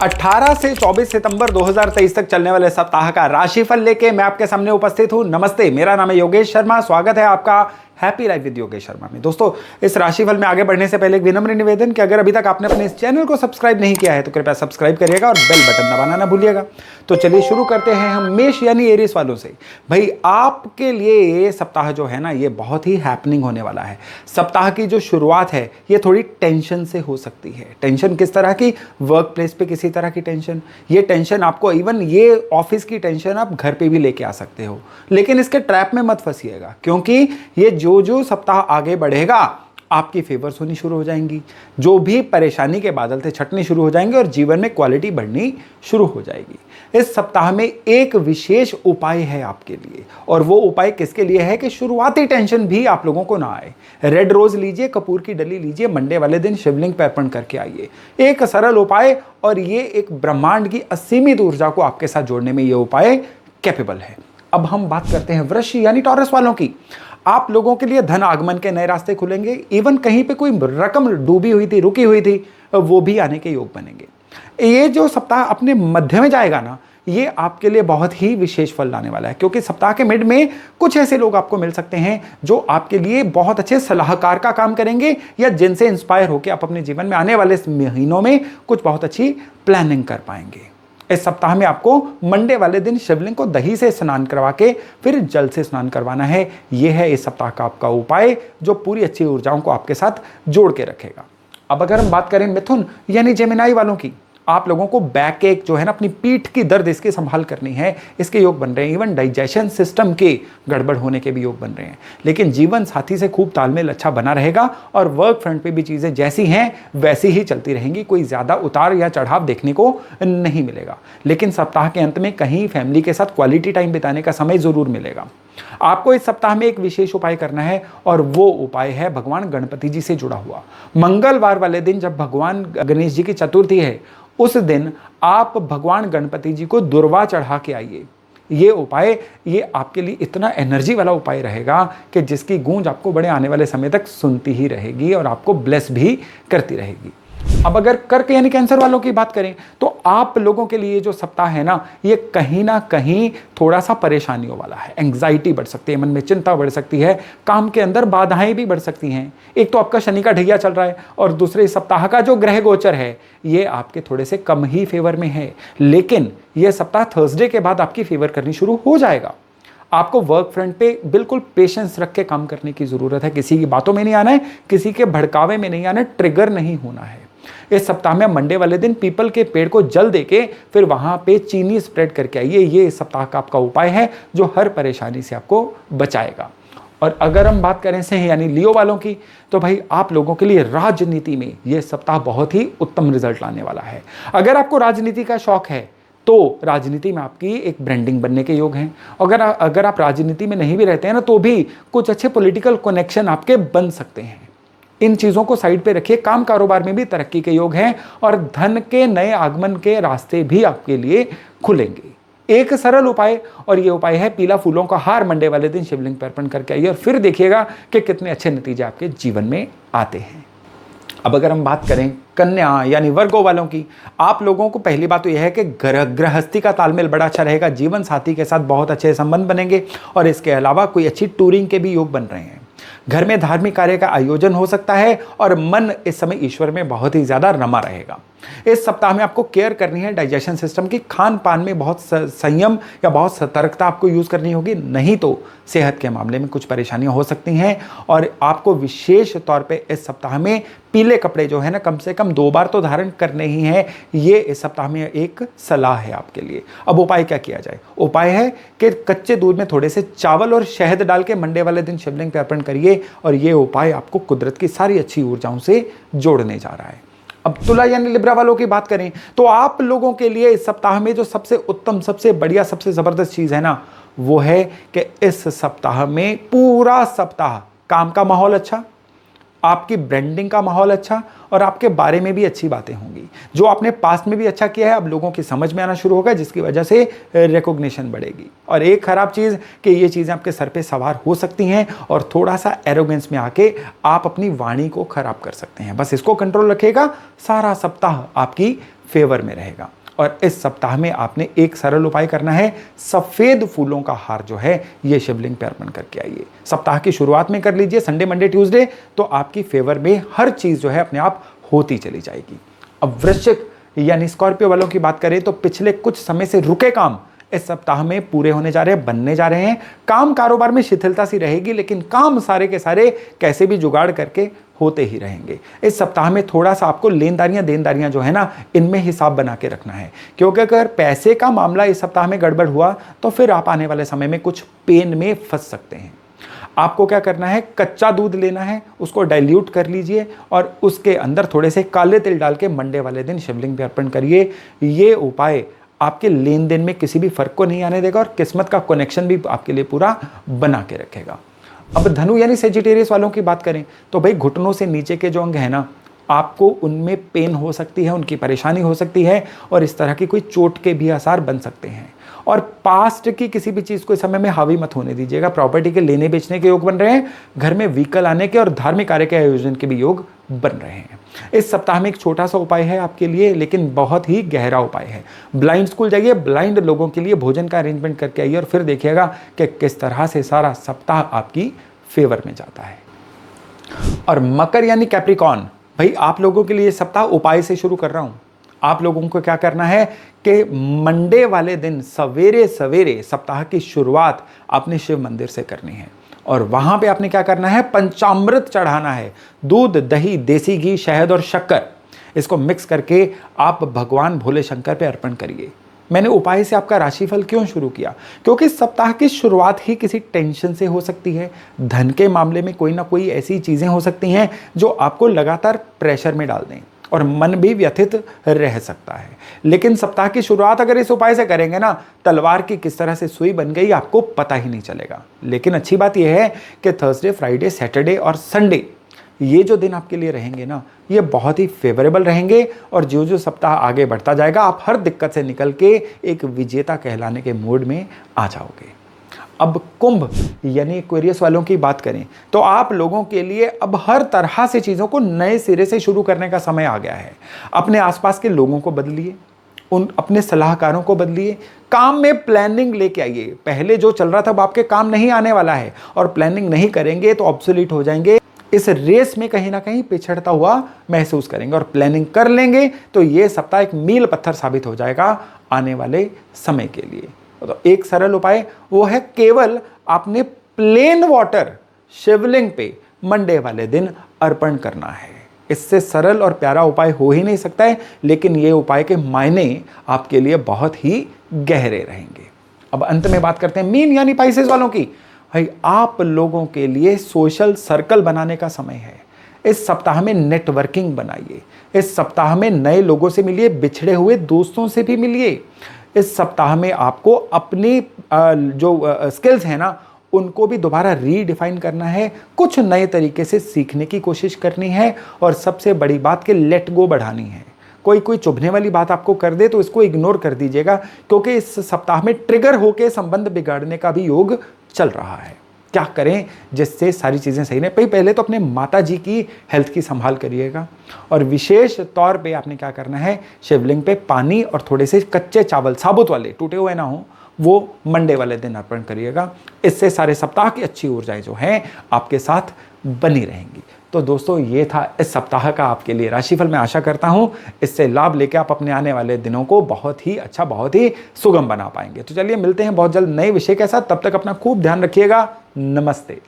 18 से 24 सितंबर 2023 तक चलने वाले सप्ताह का राशिफल लेके मैं आपके सामने उपस्थित हूं। नमस्ते, मेरा नाम है योगेश शर्मा। स्वागत है आपका happy life with Yogesh Sharma में। दोस्तों, इस राशिफल में आगे बढ़ने से पहले एक विनम्र निवेदन कि अगर अभी तक आपने अपने इस चैनल को सब्सक्राइब नहीं किया है तो कृपया सब्सक्राइब करिएगा और बेल बटन दबाना ना भूलिएगा। तो चलिए शुरू करते हैं हम मेष यानी एरिस वालों से। भाई, आपके लिए ये सप्ताह जो है ना, ये बहुत ही हैपनिंग होने वाला है। सप्ताह की जो शुरुआत है ये थोड़ी टेंशन से हो सकती है। टेंशन किस तरह की? वर्क प्लेस पे किसी तरह की टेंशन। ये टेंशन आपको, इवन ये ऑफिस की टेंशन आप घर पे भी लेके आ सकते हो। लेकिन इसके ट्रैप में मत फंसिएगा, क्योंकि ये जो सप्ताह आगे बढ़ेगा आपकी फेवर्स होनी शुरू हो जाएंगी। जो भी परेशानी के बादल थे छटने शुरू हो जाएंगे और जीवन में क्वालिटी बढ़नी शुरू हो जाएगी। इस सप्ताह में एक विशेष उपाय है आपके लिए, और वो उपाय किसके लिए है कि शुरुआती टेंशन भी आप लोगों को ना आए। रेड रोज लीजिए, कपूर की डली लीजिए, मंडे वाले दिन शिवलिंग पे अर्पण करके आइए। एक सरल उपाय, और ये एक ब्रह्मांड की असीमित ऊर्जा को आपके साथ जोड़ने में ये उपाय कैपेबल है। अब हम बात करते हैं वृष यानी टॉरस वालों की। आप लोगों के लिए धन आगमन के नए रास्ते खुलेंगे। इवन कहीं पे कोई रकम डूबी हुई थी, रुकी हुई थी, वो भी आने के योग बनेंगे। ये जो सप्ताह अपने मध्य में जाएगा ना, ये आपके लिए बहुत ही विशेष फल लाने वाला है, क्योंकि सप्ताह के मिड में कुछ ऐसे लोग आपको मिल सकते हैं जो आपके लिए बहुत अच्छे सलाहकार का काम करेंगे, या जिनसे इंस्पायर होकर आप अपने जीवन में आने वाले महीनों में कुछ बहुत अच्छी प्लानिंग कर पाएंगे। इस सप्ताह में आपको मंडे वाले दिन शिवलिंग को दही से स्नान करवा के फिर जल से स्नान करवाना है। यह है इस सप्ताह का आपका उपाय, जो पूरी अच्छी ऊर्जाओं को आपके साथ जोड़ के रखेगा। अब अगर हम बात करें मिथुन यानी जेमिनाई वालों की, आप लोगों को बैक एक जो है ना, अपनी पीठ की दर्द, इसकी संभाल करनी है। इसके योग बन रहे हैं। इवन डाइजेशन सिस्टम के गड़बड़ होने के भी योग बन रहे हैं। लेकिन जीवन साथी से खूब तालमेल अच्छा बना रहेगा, और वर्क फ्रंट पे भी चीज़ें जैसी हैं वैसी ही चलती रहेंगी। कोई ज़्यादा उतार या चढ़ाव देखने को नहीं मिलेगा। लेकिन सप्ताह के अंत में कहीं फैमिली के साथ क्वालिटी टाइम बिताने का समय ज़रूर मिलेगा। आपको इस सप्ताह में एक विशेष उपाय करना है, और वो उपाय है भगवान गणपति जी से जुड़ा हुआ। मंगलवार वाले दिन जब भगवान गणेश जी की चतुर्थी है, उस दिन आप भगवान गणपति जी को दुर्वा चढ़ा के आइए। ये उपाय, ये आपके लिए इतना एनर्जी वाला उपाय रहेगा कि जिसकी गूंज आपको बड़े आने वाले समय तक सुनती ही रहेगी और आपको ब्लेस भी करती रहेगी। अब अगर कर्क यानी कैंसर वालों की बात करें, तो आप लोगों के लिए जो सप्ताह है ना, ये कहीं ना कहीं थोड़ा सा परेशानियों वाला है। एंग्जाइटी बढ़ सकती है, मन में चिंता बढ़ सकती है, काम के अंदर बाधाएं भी बढ़ सकती हैं। एक तो आपका शनि का ढैया चल रहा है, और दूसरे सप्ताह का जो ग्रह गोचर है ये आपके थोड़े से कम ही फेवर में है। लेकिन यह सप्ताह थर्सडे के बाद आपकी फेवर करनी शुरू हो जाएगा। आपको वर्क फ्रंट पे बिल्कुल पेशेंस रख के काम करने की जरूरत है। किसी की बातों में नहीं आना है, किसी के भड़कावे में नहीं आना है, ट्रिगर नहीं होना है। इस सप्ताह में मंडे वाले दिन पीपल के पेड़ को जल देके फिर वहां पे चीनी स्प्रेड करके आइए। ये इस सप्ताह का आपका उपाय है, जो हर परेशानी से आपको बचाएगा। और अगर हम बात करें से यानी लियो वालों की, तो भाई आप लोगों के लिए राजनीति में यह सप्ताह बहुत ही उत्तम रिजल्ट लाने वाला है। अगर आपको राजनीति का शौक है तो राजनीति में आपकी एक ब्रांडिंग बनने के योग हैं। अगर आप राजनीति में नहीं भी रहते हैं ना, तो भी कुछ अच्छे पॉलिटिकल कनेक्शन आपके बन सकते हैं। इन चीज़ों को साइड पे रखिए। काम कारोबार में भी तरक्की के योग हैं, और धन के नए आगमन के रास्ते भी आपके लिए खुलेंगे। एक सरल उपाय, और ये उपाय है पीला फूलों का हार मंडे वाले दिन शिवलिंग पर अर्पण करके आइए, और फिर देखिएगा कि कितने अच्छे नतीजे आपके जीवन में आते हैं। अब अगर हम बात करें कन्या यानी वर्गो वालों की, आप लोगों को पहली बात तो यह है कि गृहस्थी का तालमेल बड़ा अच्छा रहेगा। जीवन साथी के साथ बहुत अच्छे संबंध बनेंगे, और इसके अलावा कोई अच्छी टूरिंग के भी योग बन रहे हैं। घर में धार्मिक कार्य का आयोजन हो सकता है, और मन इस समय ईश्वर में बहुत ही ज्यादा रमा रहेगा। इस सप्ताह में आपको केयर करनी है डाइजेशन सिस्टम की। खान पान में बहुत संयम या बहुत सतर्कता आपको यूज करनी होगी, नहीं तो सेहत के मामले में कुछ परेशानियां हो सकती हैं। और आपको विशेष तौर पे इस सप्ताह में पीले कपड़े जो है ना, कम से कम 2 बार तो धारण करने ही हैं। ये इस सप्ताह में एक सलाह है आपके लिए। अब उपाय क्या किया जाए? उपाय है कि कच्चे दूध में थोड़े से चावल और शहद डाल के मंडे वाले दिन शिवलिंग पे अर्पण करिए, और ये उपाय आपको कुदरत की सारी अच्छी ऊर्जाओं से जोड़ने जा रहा है। अब तुला यानी लिब्रा वालों की बात करें, तो आप लोगों के लिए इस सप्ताह में जो सबसे उत्तम, सबसे बढ़िया, सबसे जबरदस्त चीज है ना, वो है कि इस सप्ताह में पूरा सप्ताह काम का माहौल अच्छा, आपकी ब्रांडिंग का माहौल अच्छा, और आपके बारे में भी अच्छी बातें होंगी। जो आपने पास्ट में भी अच्छा किया है अब लोगों की समझ में आना शुरू होगा, जिसकी वजह से रिकॉग्निशन बढ़ेगी। और एक खराब चीज़ कि ये चीज़ें आपके सर पे सवार हो सकती हैं, और थोड़ा सा एरोगेंस में आके आप अपनी वाणी को खराब कर सकते हैं। बस इसको कंट्रोल रखिएगा, सारा सप्ताह आपकी फेवर में रहेगा। और इस सप्ताह में आपने एक सरल उपाय करना है, सफेद फूलों का हार जो है ये शिवलिंग पे अर्पण करके आइए। सप्ताह की शुरुआत में कर लीजिए, संडे मंडे ट्यूसडे, तो आपकी फेवर में हर चीज जो है अपने आप होती चली जाएगी। अब वृश्चिक यानी स्कॉर्पियो वालों की बात करें तो पिछले कुछ समय से रुके काम इस सप्ताह में पूरे होने जा रहे हैं, बनने जा रहे हैं। काम कारोबार में शिथिलता सी रहेगी, लेकिन काम सारे के सारे कैसे भी जुगाड़ करके होते ही रहेंगे। इस सप्ताह में थोड़ा सा आपको लेनदारियां देनदारियां जो है ना, इनमें हिसाब बना के रखना है, क्योंकि अगर पैसे का मामला इस सप्ताह में गड़बड़ हुआ तो फिर आप आने वाले समय में कुछ पेन में फंस सकते हैं। आपको क्या करना है, कच्चा दूध लेना है, उसको डाइल्यूट कर लीजिए और उसके अंदर थोड़े से काले तिल डाल के मंडे वाले दिन शिवलिंग पे अर्पण करिए। ये उपाय आपके लेन देन में किसी भी फर्क को नहीं आने देगा और किस्मत का कनेक्शन भी आपके लिए पूरा बना के रखेगा। अब धनु यानी सेजिटेरियस वालों की बात करें तो भाई घुटनों से नीचे के जो अंग है ना, आपको उनमें पेन हो सकती है, उनकी परेशानी हो सकती है और इस तरह की कोई चोट के भी आसार बन सकते हैं। और पास्ट की किसी भी चीज को इस समय में हावी मत होने दीजिएगा। प्रॉपर्टी के लेने बेचने के योग बन रहे हैं, घर में व्हीकल आने के और धार्मिक कार्य के आयोजन के भी योग बन रहे हैं। इस सप्ताह में एक छोटा सा उपाय है आपके लिए, लेकिन बहुत ही गहरा उपाय है। ब्लाइंड स्कूल जाइए, ब्लाइंड लोगों के लिए भोजन का अरेंजमेंट करके आइए और फिर देखिएगा कि किस तरह से सारा सप्ताह आपकी फेवर में जाता है। और मकर यानी कैप्रिकॉर्न, भाई आप लोगों के लिए सप्ताह उपाय से शुरू कर रहा हूं। आप लोगों को क्या करना है कि मंडे वाले दिन सवेरे सवेरे सप्ताह की शुरुआत आपने शिव मंदिर से करनी है और वहां पे आपने क्या करना है, पंचामृत चढ़ाना है। दूध, दही, देसी घी, शहद और शक्कर, इसको मिक्स करके आप भगवान भोले शंकर पे अर्पण करिए। मैंने उपाय से आपका राशिफल क्यों शुरू किया, क्योंकि सप्ताह की शुरुआत ही किसी टेंशन से हो सकती है। धन के मामले में कोई ना कोई ऐसी चीजें हो सकती हैं जो आपको लगातार प्रेशर में डाल दें और मन भी व्यथित रह सकता है। लेकिन सप्ताह की शुरुआत अगर इस उपाय से करेंगे ना, तलवार की किस तरह से सुई बन गई आपको पता ही नहीं चलेगा। लेकिन अच्छी बात यह है कि थर्सडे, फ्राइडे, सैटरडे और संडे ये जो दिन आपके लिए रहेंगे ना, ये बहुत ही फेवरेबल रहेंगे और जो जो सप्ताह आगे बढ़ता जाएगा आप हर दिक्कत से निकल के एक विजेता कहलाने के मूड में आ जाओगे। अब कुंभ यानी एक्वेरियस वालों की बात करें तो आप लोगों के लिए अब हर तरह से चीज़ों को नए सिरे से शुरू करने का समय आ गया है। अपने आसपास के लोगों को बदलिए, अपने सलाहकारों को बदलिए, काम में प्लानिंग लेके आइए। पहले जो चल रहा था वो आपके काम नहीं आने वाला है और प्लानिंग नहीं करेंगे तो ऑब्सोलीट हो जाएंगे। इस रेस में कहीं ना कहीं पिछड़ता हुआ महसूस करेंगे और प्लानिंग कर लेंगे तो ये सप्ताह एक मील पत्थर साबित हो जाएगा आने वाले समय के लिए। तो एक सरल उपाय वो है, केवल आपने प्लेन वाटर शिवलिंग पे मंडे वाले दिन अर्पण करना है। इससे सरल और प्यारा उपाय हो ही नहीं सकता है, लेकिन ये उपाय के मायने आपके लिए बहुत ही गहरे रहेंगे। अब अंत में बात करते हैं मीन यानी पाइसेस वालों की। भाई आप लोगों के लिए सोशल सर्कल बनाने का समय है। इस सप्ताह में नेटवर्किंग बनाइए, इस सप्ताह में नए लोगों से मिलिए, बिछड़े हुए दोस्तों से भी मिलिए। इस सप्ताह में आपको अपनी जो स्किल्स हैं ना, उनको भी दोबारा रीडिफाइन करना है, कुछ नए तरीके से सीखने की कोशिश करनी है और सबसे बड़ी बात कि लेट गो बढ़ानी है। कोई चुभने वाली बात आपको कर दे तो इसको इग्नोर कर दीजिएगा, क्योंकि इस सप्ताह में ट्रिगर होकर संबंध बिगाड़ने का भी योग चल रहा है। क्या करें जिससे सारी चीज़ें सही रहें? पहले तो अपने माता जी की हेल्थ की संभाल करिएगा और विशेष तौर पे आपने क्या करना है, शिवलिंग पे पानी और थोड़े से कच्चे चावल, साबुत वाले, टूटे हुए ना हो, वो मंडे वाले दिन अर्पण करिएगा। इससे सारे सप्ताह की अच्छी ऊर्जाएं जो हैं आपके साथ बनी रहेंगी। तो दोस्तों ये था इस सप्ताह का आपके लिए राशिफल। मैं आशा करता हूं इससे लाभ लेके आप अपने आने वाले दिनों को बहुत ही अच्छा, बहुत ही सुगम बना पाएंगे। तो चलिए मिलते हैं बहुत जल्द नए विषय के साथ। तब तक अपना खूब ध्यान रखिएगा। नमस्ते।